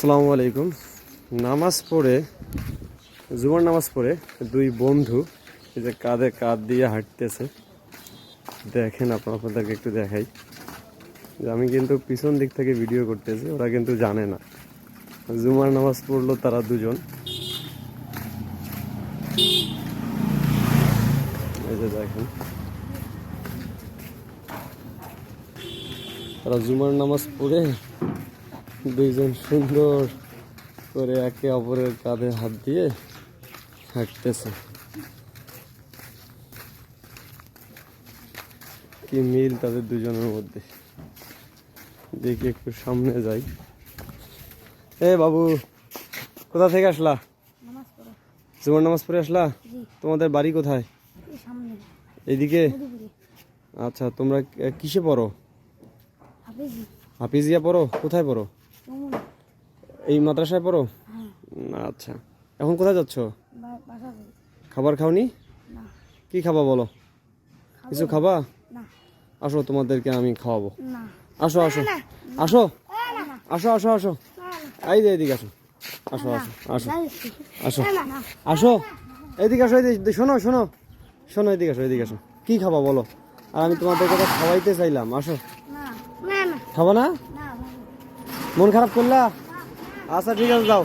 আসসালামু আলাইকুম। নামাজ পড়ে জুমার নামাজ পড়ে দুই বন্ধু এই যে কাঁধে কাঁধ দিয়ে হাঁটতেছে। দেখেন আপনাদেরকে একটু দেখাই যে আমি কিন্তু পিছন দিক থেকে ভিডিও করতেছি, ওরা কিন্তু জানে না জুমার নামাজ পড়লো তারা দুজন। এই যে দেখেন তারা জুমার নামাজ পড়ে দুইজন সুন্দর করে একে অপরের কাঁধে হাত দিয়ে হাঁটতেছে। কি মিল তাদের দুজনের মধ্যে। দেখি একটু সামনে যাই। এ বাবু, কোথা থেকে আসলা? জুমার নামাজ পড়ে আসলা? তোমাদের বাড়ি কোথায়? এইদিকে? আচ্ছা, তোমরা কিসে পড়ো? হাফিজিয়া পড়ো? কোথায় পড়ো? এই মাদ্রাসায় পড়ো? আচ্ছা, এখন কোথায় যাচ্ছ? খাবার খাওনি? কি খাবা বলো? কিছু খাবা? আসো, তোমাদেরকে আমি খাওয়াবো। আসো আসো আসো আসো আসো আসো, এই যে এদিকে আসো। আসো আসো আসো আসো আসো, এইদিকে আসো। এইদিকে শোনো শোনো শোনো, এদিকে আসো, এদিকে আসো। কি খাবা বলো? আর আমি তোমাদের কথা খাওয়াইতে চাইলাম। আসো। খাবা না? মন খারাপ করলা? আচ্ছা ঠিক আছে, যাও।